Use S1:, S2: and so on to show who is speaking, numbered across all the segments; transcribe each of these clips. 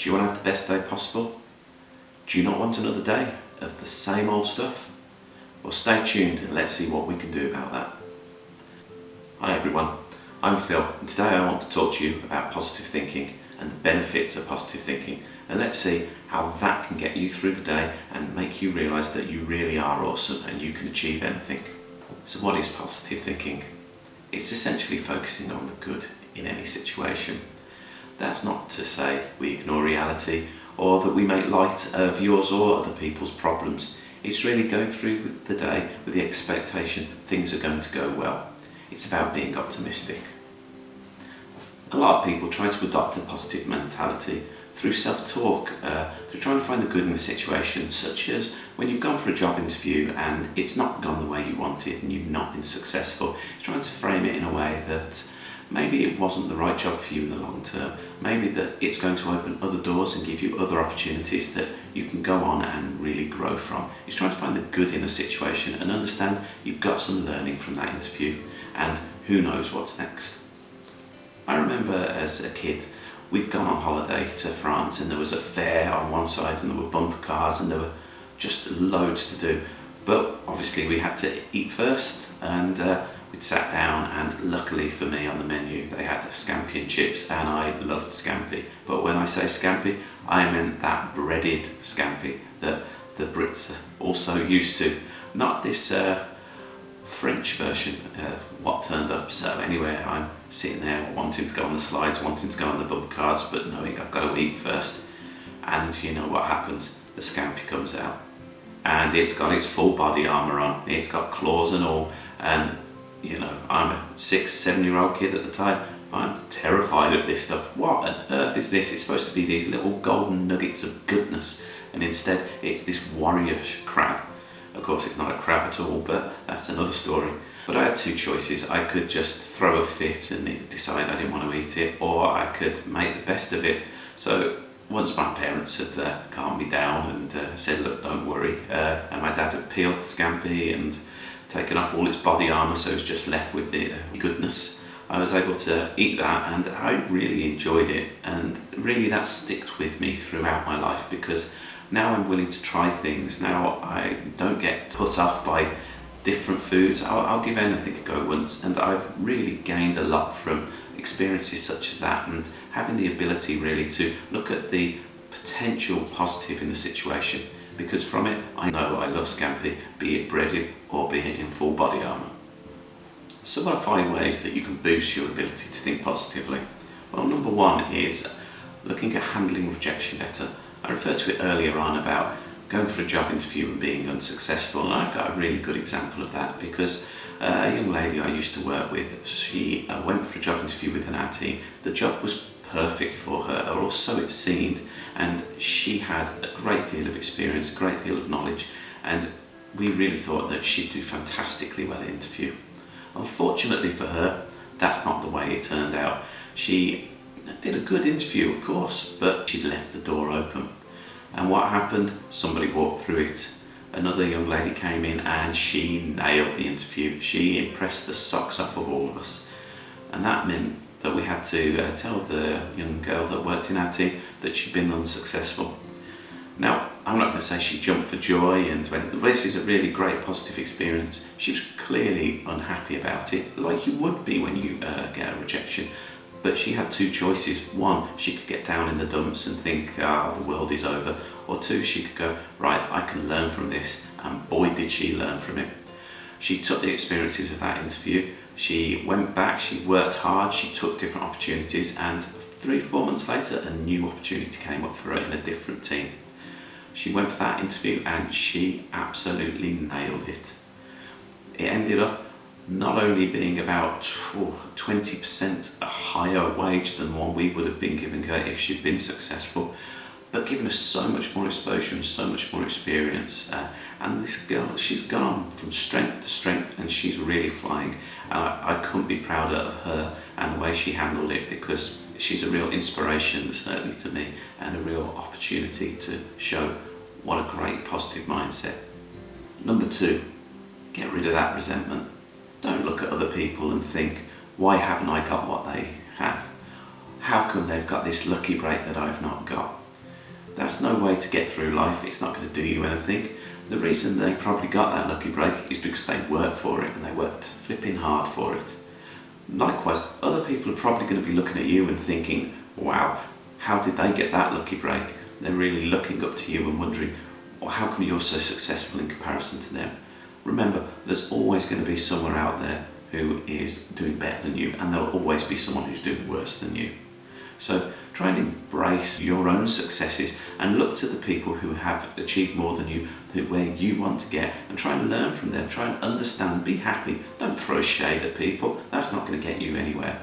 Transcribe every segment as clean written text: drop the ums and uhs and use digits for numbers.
S1: Do you want to have the best day possible? Do you not want another day of the same old stuff? Well, stay tuned and let's see what we can do about that. Hi everyone, I'm Phil, and today I want to talk to you about positive thinking and the benefits of positive thinking, and let's see how that can get you through the day and make you realise that you really are awesome and you can achieve anything. So what is positive thinking? It's essentially focusing on the good in any situation. That's not to say we ignore reality or that we make light of yours or other people's problems. It's really going through with the day with the expectation things are going to go well. It's about being optimistic. A lot of people try to adopt a positive mentality through self-talk, through trying to find the good in the situation, such as when you've gone for a job interview and it's not gone the way you wanted and you've not been successful, trying to frame it in a way that maybe it wasn't the right job for you in the long term, maybe that it's going to open other doors and give you other opportunities that you can go on and really grow from. It's trying to find the good in a situation and understand you've got some learning from that interview and who knows what's next. I remember as a kid, we'd gone on holiday to France and there was a fair on one side and there were bumper cars and there were just loads to do. But obviously we had to eat first, and we'd sat down, and luckily for me on the menu they had scampi and chips, and I loved scampi. But when I say scampi, I meant that breaded scampi that the Brits are also used to, not this French version of what turned up. So anyway, I'm sitting there wanting to go on the slides, wanting to go on the bumper cars, but knowing I've got to eat first. And you know what happens? The scampi comes out and it's got its full body armour on, it's got claws and all, and you know, I'm a 6-7-year-old kid at the time. I'm terrified of this stuff. What on earth is this? It's supposed to be these little golden nuggets of goodness, and instead it's this warrior crab. Of course it's not a crab at all, but that's another story. But I had two choices. I could just throw a fit and decide I didn't want to eat it, or I could make the best of it. So once my parents had calmed me down and said, look, don't worry, and my dad had peeled the scampi and taken off all its body armour, so it was just left with the goodness, I was able to eat that, and I really enjoyed it, and really that sticked with me throughout my life, because now I'm willing to try things. Now I don't get put off by different foods. I'll give anything a go once, and I've really gained a lot from experiences such as that, and having the ability really to look at the potential positive in the situation, because from it I know I love scampi, be it breaded or be it in full body armour. So what are 5 ways that you can boost your ability to think positively? Well, number 1 is looking at handling rejection better. I referred to it earlier on about going for a job interview and being unsuccessful, and I've got a really good example of that, because a young lady I used to work with, she went for a job interview within our team. The job was perfect for her, or so it seemed, and she had a great deal of experience, a great deal of knowledge, and we really thought that she'd do fantastically well at the interview. Unfortunately for her, that's not the way it turned out. She did a good interview, of course, but she left the door open. And what happened? Somebody walked through it. Another young lady came in and she nailed the interview. She impressed the socks off of all of us. And that meant that we had to tell the young girl that worked in our team that she'd been unsuccessful. Now, I'm not going to say she jumped for joy and went, this is a really great positive experience. She was clearly unhappy about it, like you would be when you get a rejection. But she had 2 choices. 1, she could get down in the dumps and think, the world is over. Or 2, she could go, right, I can learn from this. And boy, did she learn from it. She took the experiences of that interview. She went back, she worked hard, she took different opportunities, and 3-4 months later, a new opportunity came up for her in a different team. She went for that interview and she absolutely nailed it. It ended up not only being about 20% a higher wage than one we would have been giving her if she'd been successful, but given her so much more exposure and so much more experience. And this girl, she's gone from strength to strength and she's really flying. I couldn't be prouder of her and the way she handled it, because she's a real inspiration, certainly to me, and a real opportunity to show what a great positive mindset. Number 2, get rid of that resentment. Don't look at other people and think, why haven't I got what they have? How come they've got this lucky break that I've not got? That's no way to get through life. It's not going to do you anything. The reason they probably got that lucky break is because they worked for it and they worked flipping hard for it. Likewise, other people are probably going to be looking at you and thinking, wow, how did they get that lucky break? They're really looking up to you and wondering, well, how come you're so successful in comparison to them? Remember, there's always going to be someone out there who is doing better than you, and there'll always be someone who's doing worse than you. So try and embrace your own successes and look to the people who have achieved more than you, where you want to get, and try and learn from them. Try and understand, be happy. Don't throw shade at people. That's not going to get you anywhere.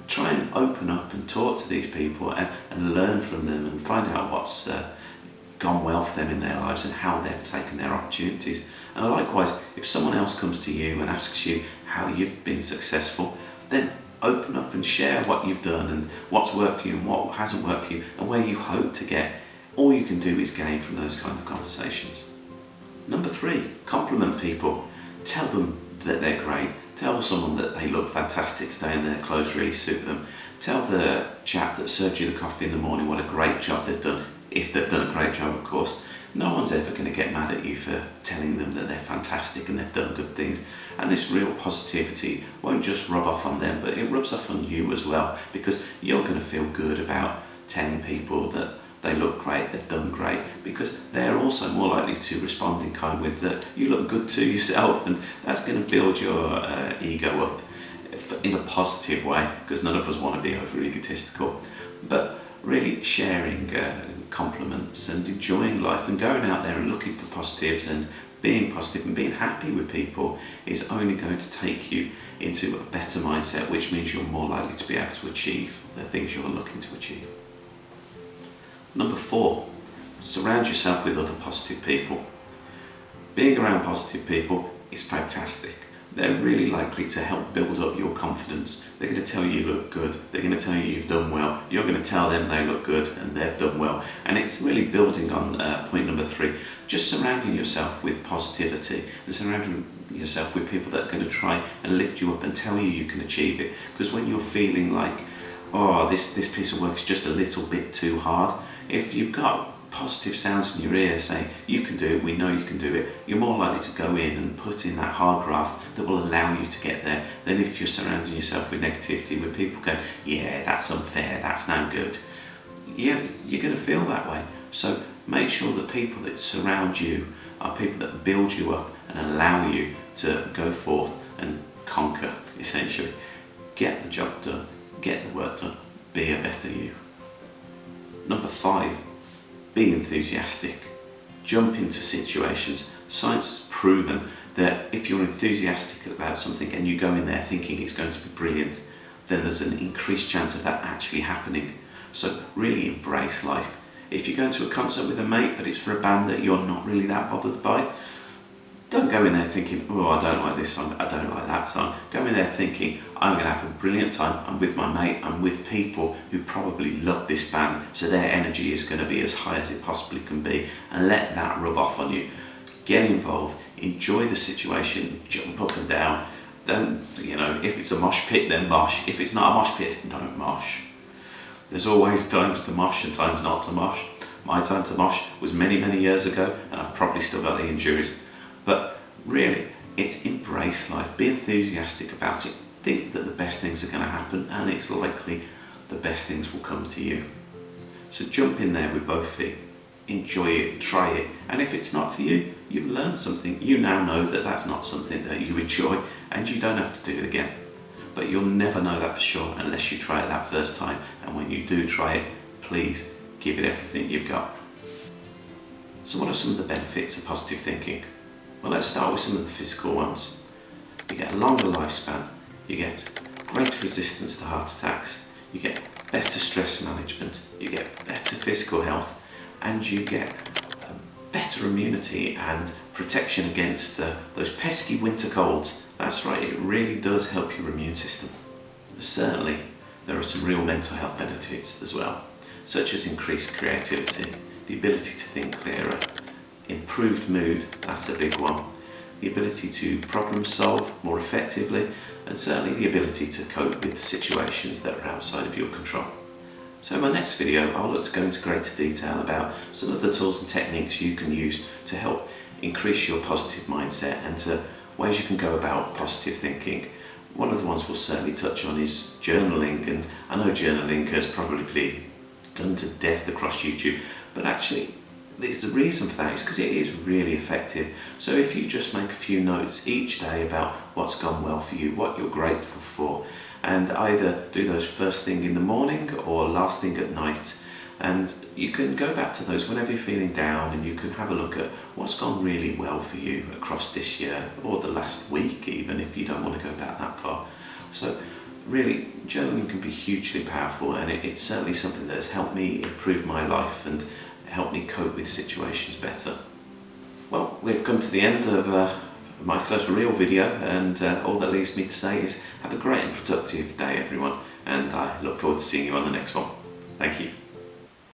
S1: Try and open up and talk to these people and learn from them and find out what's gone well for them in their lives and how they've taken their opportunities. And likewise, if someone else comes to you and asks you how you've been successful, then open up and share what you've done and what's worked for you and what hasn't worked for you and where you hope to get. All you can do is gain from those kind of conversations. Number 3, compliment people. Tell them that they're great. Tell someone that they look fantastic today and their clothes really suit them. Tell the chap that served you the coffee in the morning what a great job they've done, if they've done a great job, of course. No one's ever going to get mad at you for telling them that they're fantastic and they've done good things. And this real positivity won't just rub off on them, but it rubs off on you as well, because you're going to feel good about telling people that they look great, they've done great, because they're also more likely to respond in kind with that you look good to yourself, and that's going to build your ego up in a positive way, because none of us want to be over egotistical. But really sharing compliments and enjoying life and going out there and looking for positives and being positive and being happy with people is only going to take you into a better mindset, which means you're more likely to be able to achieve the things you're looking to achieve. Number 4, surround yourself with other positive people. Being around positive people is fantastic. They're really likely to help build up your confidence. They're going to tell you look good. They're going to tell you you've done well. You're going to tell them they look good and they've done well. And it's really building on point number 3. Just surrounding yourself with positivity and surrounding yourself with people that are going to try and lift you up and tell you you can achieve it. Because when you're feeling like, oh, this piece of work is just a little bit too hard, if you've got positive sounds in your ear saying you can do it, we know you can do it, you're more likely to go in and put in that hard graft that will allow you to get there than if you're surrounding yourself with negativity, with people going, yeah, that's unfair, that's no good. Yeah, you're going to feel that way. So make sure that people that surround you are people that build you up and allow you to go forth and conquer, essentially. Get the job done, get the work done, be a better you. Number 5, be enthusiastic. Jump into situations. Science has proven that if you're enthusiastic about something and you go in there thinking it's going to be brilliant, then there's an increased chance of that actually happening. So really embrace life. If you're going to a concert with a mate but it's for a band that you're not really that bothered by, don't go in there thinking, oh, I don't like this song, I don't like that song. Go in there thinking, I'm going to have a brilliant time, I'm with my mate, I'm with people who probably love this band, so their energy is going to be as high as it possibly can be, and let that rub off on you. Get involved, enjoy the situation, jump up and down. Don't, if it's a mosh pit, then mosh. If it's not a mosh pit, don't mosh. There's always times to mosh and times not to mosh. My time to mosh was many, many years ago, and I've probably still got the injuries. But really, it's embrace life, be enthusiastic about it, think that the best things are going to happen, and it's likely the best things will come to you. So jump in there with both feet, enjoy it, try it, and if it's not for you, you've learned something. You now know that that's not something that you enjoy, and you don't have to do it again. But you'll never know that for sure unless you try it that first time, and when you do try it, please give it everything you've got. So what are some of the benefits of positive thinking? Well, let's start with some of the physical ones. You get a longer lifespan, you get greater resistance to heart attacks, you get better stress management, you get better physical health, and you get better immunity and protection against those pesky winter colds. That's right, it really does help your immune system. Certainly, there are some real mental health benefits as well, such as increased creativity, the ability to think clearer, improved mood, that's a big one, the ability to problem solve more effectively, and certainly the ability to cope with situations that are outside of your control. So in my next video, I'll look to go into greater detail about some of the tools and techniques you can use to help increase your positive mindset and to ways you can go about positive thinking. One of the ones we'll certainly touch on is journaling, and I know journaling has probably been done to death across YouTube, but actually there's the reason for that is because it is really effective. So if you just make a few notes each day about what's gone well for you, what you're grateful for, and either do those first thing in the morning or last thing at night, and you can go back to those whenever you're feeling down, and you can have a look at what's gone really well for you across this year or the last week, even if you don't want to go back that far. So really, journaling can be hugely powerful, and it's certainly something that has helped me improve my life and helped me cope with situations better. Well, we've come to the end of my first real video, and all that leaves me to say is have a great and productive day, everyone, and I look forward to seeing you on the next one. Thank you.